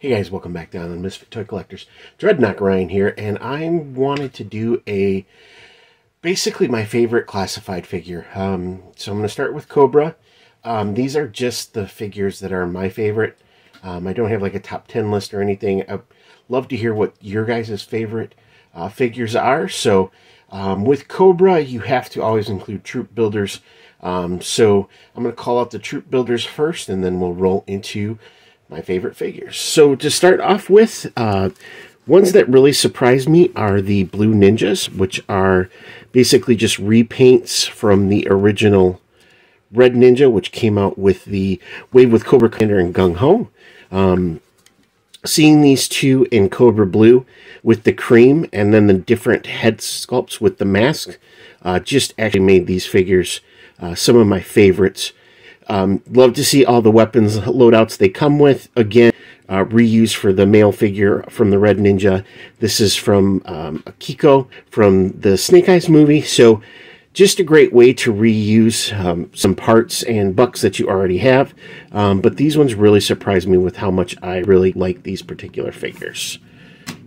Hey guys, welcome back down on Misfit Toy Collectors. Dreadnought Ryan here, and I wanted to do basically my favorite classified figure. So I'm going to start with Cobra. These are just the figures that are my favorite. I don't have like a top 10 list or anything. I'd love to hear what your guys' favorite figures are. So with Cobra, you have to always include troop builders. So I'm going to call out the troop builders first, and then we'll roll into my favorite figures. So to start off with, ones that really surprised me are the Blue Ninjas, which are basically just repaints from the original Red Ninja, which came out with the Wave with Cobra Commander and Gung Ho. Seeing these two in Cobra Blue with the cream and then the different head sculpts with the mask just actually made these figures some of my favorites. Love to see all the weapons loadouts they come with. Again, reused for the male figure from the Red Ninja. This is from Akiko from the Snake Eyes movie. So just a great way to reuse some parts and bucks that you already have. But these ones really surprised me with how much I really like these particular figures.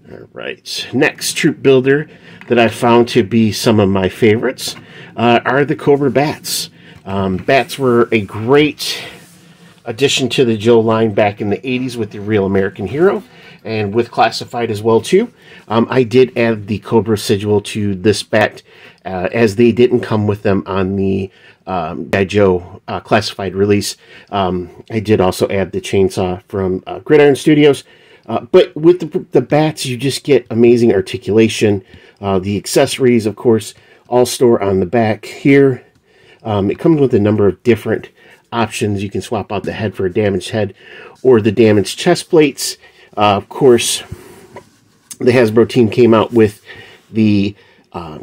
All right, next troop builder that I found to be some of my favorites are the Cobra Bats. Bats were a great addition to the Joe line back in the 80s with the Real American Hero, and with Classified as well too. I did add the Cobra sigil to this bat as they didn't come with them on the G.I. Joe Classified release. I did also add the chainsaw from Gridiron Studios. But with the bats, you just get amazing articulation. The accessories, of course, all store on the back here. It comes with a number of different options. You can swap out the head for a damaged head or the damaged chest plates. Of course, the Hasbro team came out with the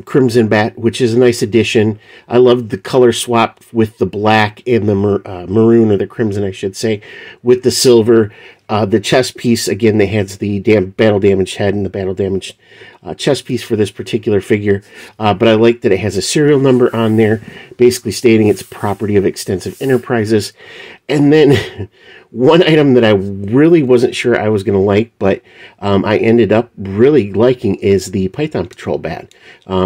Crimson Bat, which is a nice addition. I love the color swap with the black and the maroon, or the crimson, I should say, with the silver. The chest piece, again, they had the battle damaged head and the battle damaged chest piece for this particular figure. But I like that it has a serial number on there, basically stating it's property of Extensive Enterprises. And then one item that I really wasn't sure I was going to like, but I ended up really liking, is the Python Patrol Bat.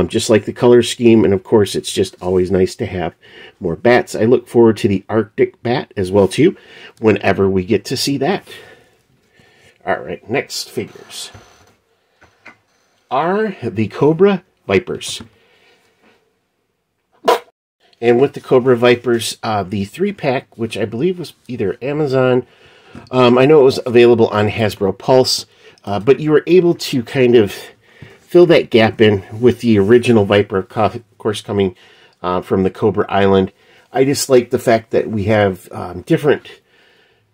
Just like the color scheme, and of course it's just always nice to have more bats. I look forward to the Arctic Bat as well too, whenever we get to see that. Alright, next figures are the Cobra Vipers. And with the Cobra Vipers, the 3-pack, which I believe was either Amazon, I know it was available on Hasbro Pulse, but you were able to kind of fill that gap in with the original Viper, of course, coming from the Cobra Island. I just like the fact that we have different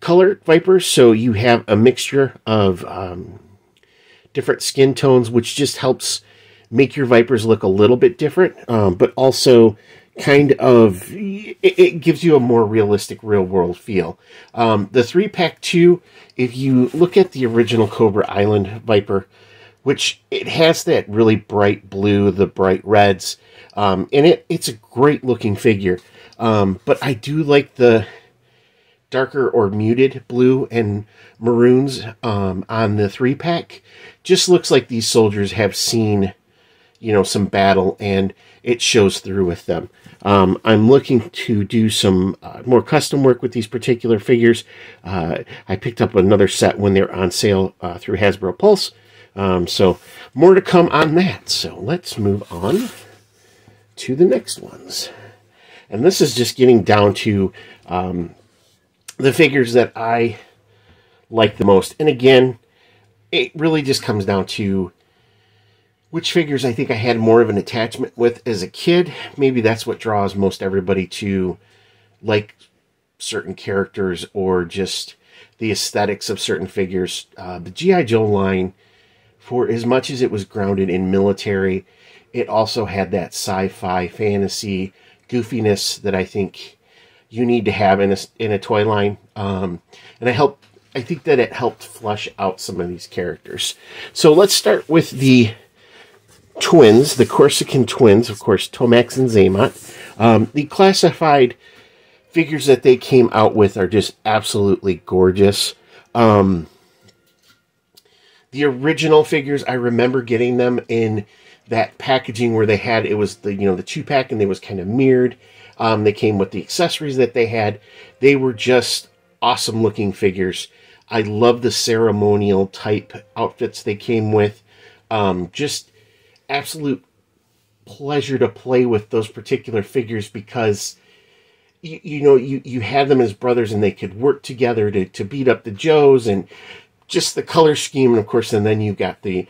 colored Vipers, so you have a mixture of different skin tones, which just helps make your Vipers look a little bit different, but also kind of, it gives you a more realistic real-world feel. The 3-pack too, if you look at the original Cobra Island Viper, which it has that really bright blue, the bright reds, and it's a great-looking figure. But I do like the darker or muted blue and maroons on the 3-pack. Just looks like these soldiers have seen, you know, some battle, and it shows through with them. I'm looking to do some more custom work with these particular figures. I picked up another set when they're on sale through Hasbro Pulse. So more to come on that. So let's move on to the next ones. And this is just getting down to the figures that I like the most. And again, it really just comes down to which figures I think I had more of an attachment with as a kid. Maybe that's what draws most everybody to like certain characters, or just the aesthetics of certain figures. The G.I. Joe line, for as much as it was grounded in military, it also had that sci-fi fantasy goofiness that I think you need to have in a toy line. And I think that it helped flesh out some of these characters. So let's start with the twins, the Corsican twins, of course, Tomax and Zaymot. The classified figures that they came out with are just absolutely gorgeous. The original figures, I remember getting them in that packaging where they had, it was the, the 2-pack, and they was kind of mirrored. They came with the accessories that they had. They were just awesome looking figures. I love the ceremonial type outfits they came with. Just absolute pleasure to play with those particular figures, because you had them as brothers and they could work together to beat up the Joes, and just the color scheme. And of course, and then you got the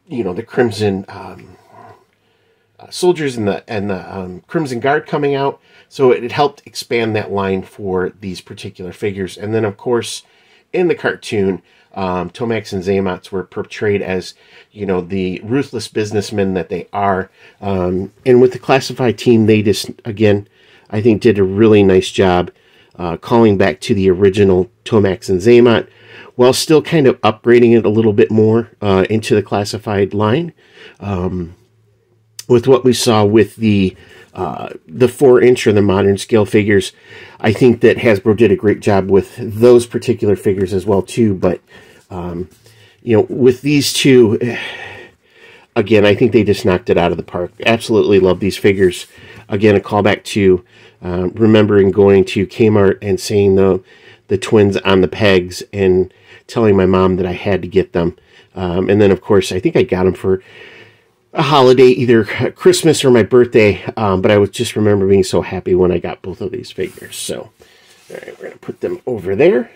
the Crimson soldiers and the Crimson Guard coming out. So it helped expand that line for these particular figures. And then of course, in the cartoon, Tomax and Xamot were portrayed as, the ruthless businessmen that they are. And with the classified team, they just, again, I think did a really nice job calling back to the original Tomax and Xamot, while still kind of upgrading it a little bit more into the classified line. With what we saw with the 4-inch or the modern scale figures, I think that Hasbro did a great job with those particular figures as well too. But with these two, again, I think they just knocked it out of the park. Absolutely love these figures. Again, a callback to remembering going to Kmart and seeing the twins on the pegs and telling my mom that I had to get them. And then, of course, I think I got them for a holiday, either Christmas or my birthday. But I was just remember being so happy when I got both of these figures. So, all right, we're going to put them over there.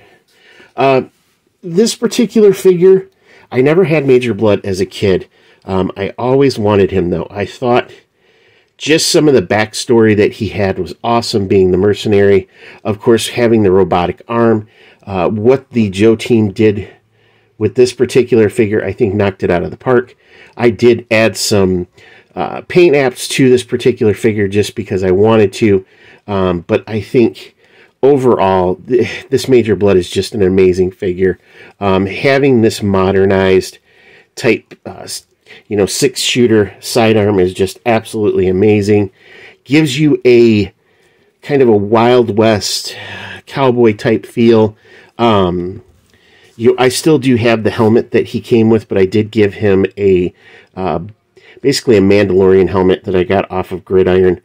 This particular figure, I never had Major Blood as a kid. I always wanted him, though. I thought just some of the backstory that he had was awesome, being the mercenary. Of course, having the robotic arm. What the Joe team did with this particular figure, I think knocked it out of the park. I did add some paint apps to this particular figure just because I wanted to. But I think overall, this Major Blood is just an amazing figure. Having this modernized type 6-shooter sidearm is just absolutely amazing. Gives you a kind of a Wild West cowboy type feel. I still do have the helmet that he came with, but I did give him a basically a Mandalorian helmet that I got off of Gridiron,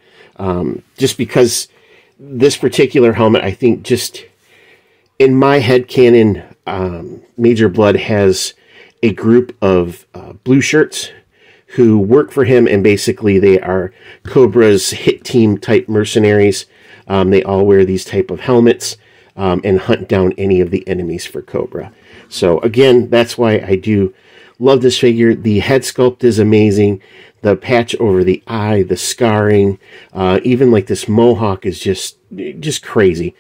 just because this particular helmet, I think, just in my headcanon, Major Blood has a group of blue shirts who work for him, and basically they are Cobra's hit team type mercenaries. They all wear these type of helmets and hunt down any of the enemies for Cobra. So again, that's why I do love this figure. The head sculpt is amazing. The patch over the eye, the scarring, even like this mohawk is just crazy.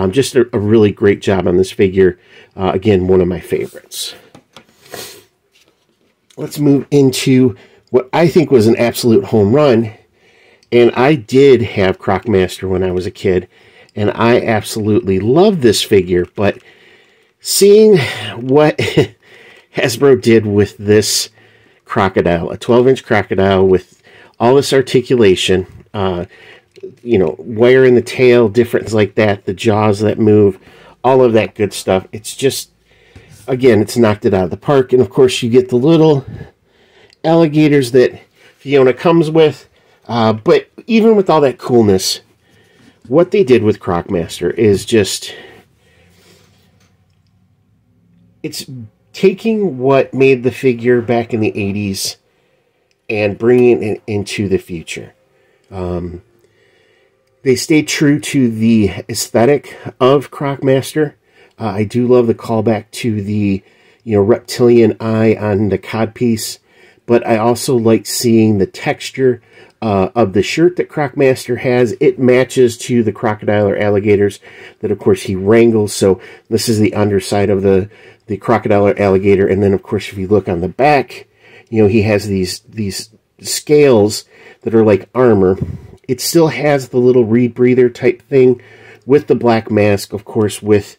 Just a really great job on this figure. Again, one of my favorites. Let's move into what I think was an absolute home run. And I did have Croc Master when I was a kid, and I absolutely love this figure. But seeing what Hasbro did with this crocodile, a 12-inch crocodile with all this articulation, wire in the tail, difference like that, the jaws that move, all of that good stuff. It's just, again, it's knocked it out of the park. And of course, you get the little alligators that Fiona comes with. But even with all that coolness, what they did with Croc Master is just, it's taking what made the figure back in the 80s and bringing it into the future. They stayed true to the aesthetic of Croc Master. I do love the callback to the reptilian eye on the codpiece, but I also like seeing the texture of the shirt that Croc Master has. It matches to the crocodile or alligators that, of course, he wrangles. So this is the underside of the crocodile or alligator. And then, of course, if you look on the back, he has these scales that are like armor. It still has the little rebreather type thing with the black mask, of course, with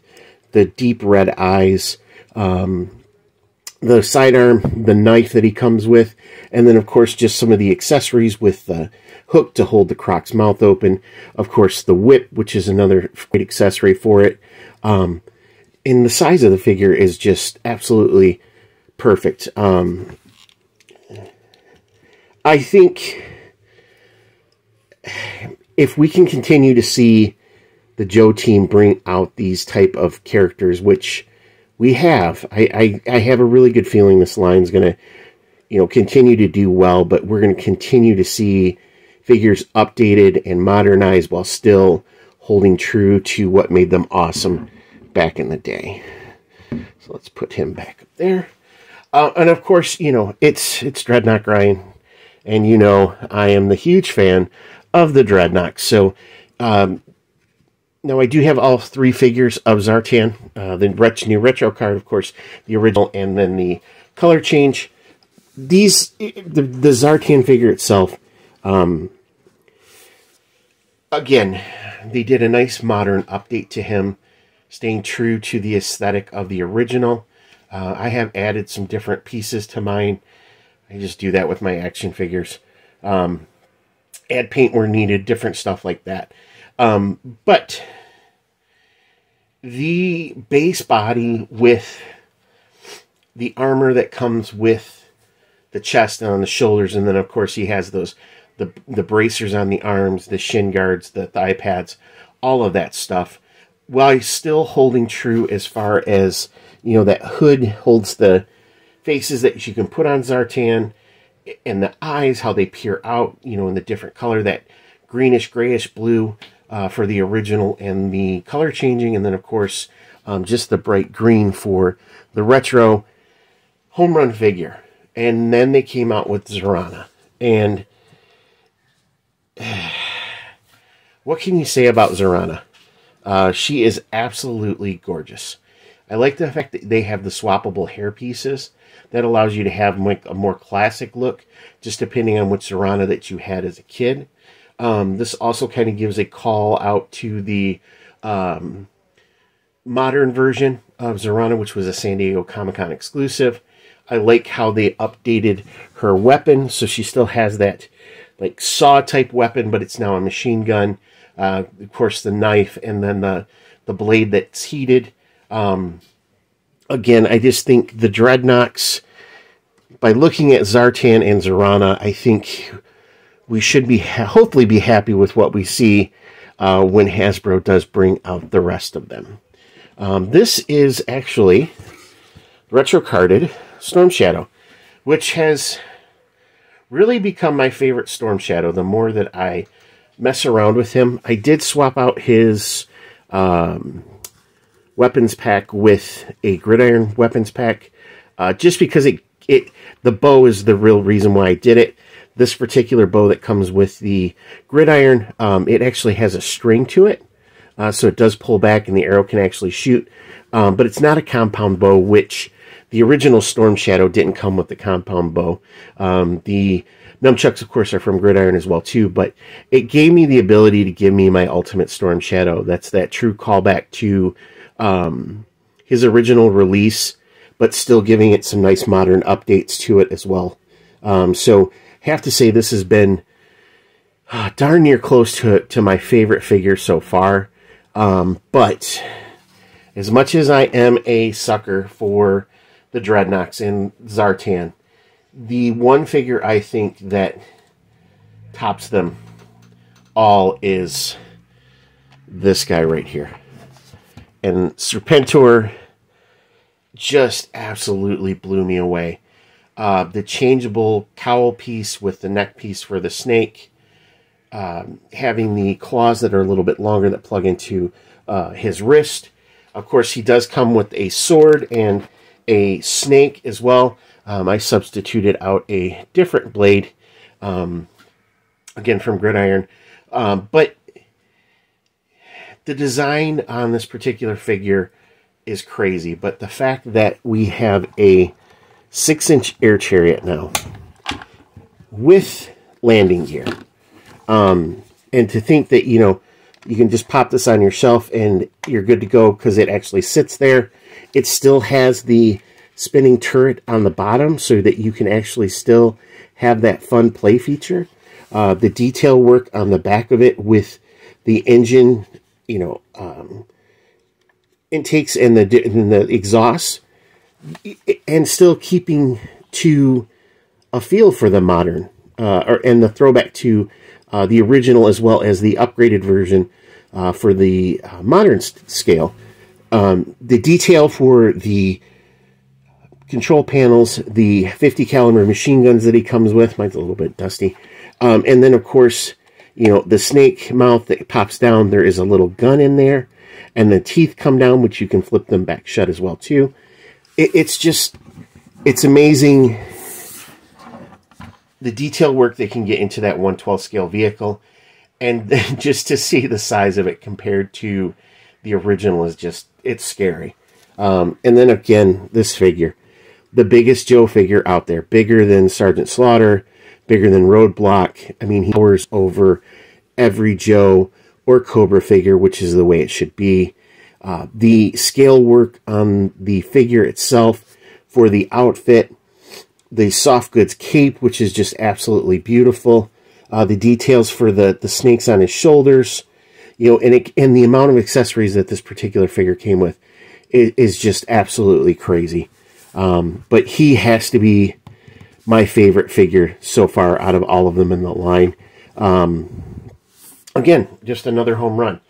the deep red eyes, the sidearm, the knife that he comes with, and then, of course, just some of the accessories with the hook to hold the Croc's mouth open. Of course, the whip, which is another great accessory for it. And the size of the figure is just absolutely perfect. I think if we can continue to see the Joe team bring out these type of characters, which we have, I have a really good feeling this line's going to, you know, continue to do well, but we're going to continue to see figures updated and modernized while still holding true to what made them awesome back in the day. So let's put him back up there. And of course, you know, it's Dreadnought Ryan, and you know I am the huge fan of the Dreadnought. So now I do have all 3 figures of Zartan, the new retro card, of course, the original, and then the color change. The Zartan figure itself, again, they did a nice modern update to him, staying true to the aesthetic of the original. I have added some different pieces to mine. I just do that with my action figures. Add paint where needed, different stuff like that. But the base body with the armor that comes with the chest and on the shoulders, and then of course he has those the bracers on the arms, the shin guards, the thigh pads, all of that stuff, while he's still holding true as far as, you know, that hood holds the faces that you can put on Zartan, and the eyes, how they peer out, you know, in the different color, that greenish, grayish blue for the original, and the color changing, and then of course just the bright green for the retro home run figure. And then they came out with Zarana. And what can you say about Zarana? She is absolutely gorgeous. I like the fact that they have the swappable hair pieces. That allows you to have like a more classic look, just depending on which Zarana that you had as a kid. This also kind of gives a call out to the modern version of Zarana, which was a San Diego Comic-Con exclusive. I like how they updated her weapon, so she still has that like saw type weapon, but it's now a machine gun. Of course, the knife, and then the blade that's heated. Again, I just think the Dreadnoughts, by looking at Zartan and Zarana, I think we should be hopefully be happy with what we see when Hasbro does bring out the rest of them. This is actually retro-carded Storm Shadow, which has really become my favorite Storm Shadow the more that I mess around with him. I did swap out his weapons pack with a Gridiron weapons pack, just because the bow is the real reason why I did it. This particular bow that comes with the Gridiron, it actually has a string to it, so it does pull back and the arrow can actually shoot, but it's not a compound bow, which the original Storm Shadow didn't come with the compound bow. The nunchucks, of course, are from Gridiron as well, too, but it gave me the ability to give me my ultimate Storm Shadow. That's that true callback to his original release, but still giving it some nice modern updates to it as well. So, have to say this has been darn near close to my favorite figure so far. But as much as I am a sucker for the Dreadnoughts and Zartan, the one figure I think that tops them all is this guy right here. And Serpentor just absolutely blew me away. The changeable cowl piece with the neck piece for the snake, having the claws that are a little bit longer that plug into his wrist. Of course, he does come with a sword and a snake as well. I substituted out a different blade, again from Gridiron. But the design on this particular figure is crazy. But the fact that we have a 6-inch air chariot now with landing gear, and to think that, you know, you can just pop this on your shelf and you're good to go because it actually sits there. It still has the spinning turret on the bottom so that you can actually still have that fun play feature. The detail work on the back of it with the engine, you know, intakes and the exhaust, and still keeping to a feel for the modern, and the throwback to the original, as well as the upgraded version for the modern scale. The detail for the control panels, the 50 caliber machine guns that he comes with, mine's a little bit dusty, and then of course, you know, the snake mouth that pops down, there is a little gun in there, and the teeth come down, which you can flip them back shut as well too. It's amazing the detail work they can get into that 1/12 scale vehicle, and then just to see the size of it compared to the original is just, it's scary. And then again, this figure, the biggest Joe figure out there, bigger than Sergeant Slaughter, bigger than Roadblock. I mean, he towers over every Joe or Cobra figure, which is the way it should be. The scale work on the figure itself, for the outfit, the soft goods cape, which is just absolutely beautiful. The details for the snakes on his shoulders, you know, and the amount of accessories that this particular figure came with is just absolutely crazy. But he has to be my favorite figure so far out of all of them in the line. Again, just another home run.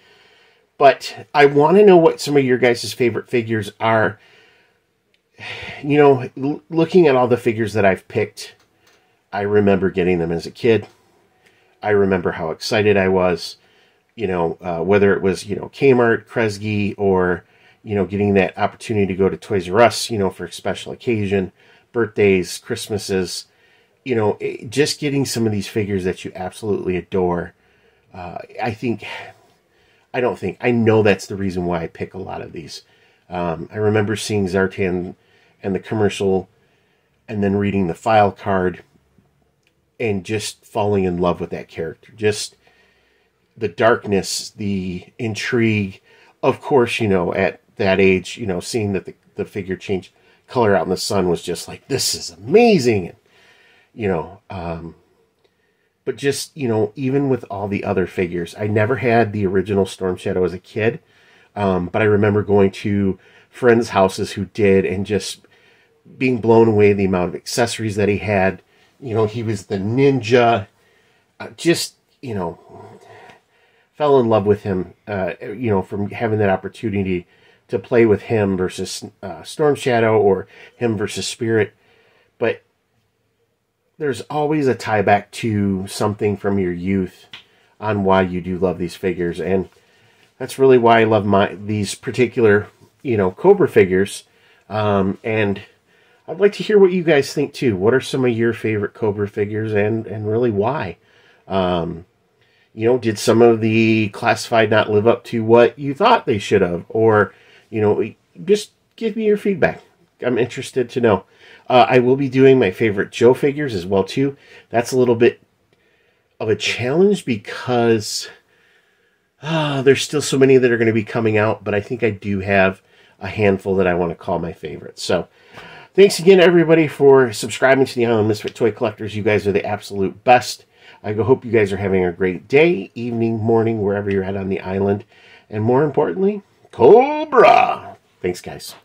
But I want to know what some of your guys' favorite figures are. You know, looking at all the figures that I've picked, I remember getting them as a kid. I remember how excited I was, you know, whether it was, you know, Kmart, Kresge, or, you know, getting that opportunity to go to Toys R Us, you know, for a special occasion, birthdays, Christmases, you know, just getting some of these figures that you absolutely adore. I know that's the reason why I pick a lot of these. I remember seeing Zartan and the commercial, and then reading the file card, and just falling in love with that character. Just the darkness, the intrigue. Of course, you know, at that age, you know, seeing that the figure change color out in the sun was just like, this is amazing. And, you know, but just, you know, even with all the other figures, I never had the original Storm Shadow as a kid. But I remember going to friends' houses who did, and just being blown away the amount of accessories that he had. You know, he was the ninja. Just, you know, fell in love with him, you know, from having that opportunity to play with him versus Storm Shadow, or him versus Spirit. But there's always a tie back to something from your youth on why you do love these figures. And that's really why I love these particular, you know, Cobra figures. And I'd like to hear what you guys think too. What are some of your favorite Cobra figures, and really why? You know, did some of the classified not live up to what you thought they should have? Or, you know, just give me your feedback. I'm interested to know. I will be doing my favorite Joe figures as well too. That's a little bit of a challenge because there's still so many that are going to be coming out, but I think I do have a handful that I want to call my favorites. So thanks again, everybody, for subscribing to the Island Misfit Toy Collectors. You guys are the absolute best. I hope you guys are having a great day, evening, morning, wherever you're at on the island. And more importantly, Cobra! Thanks, guys.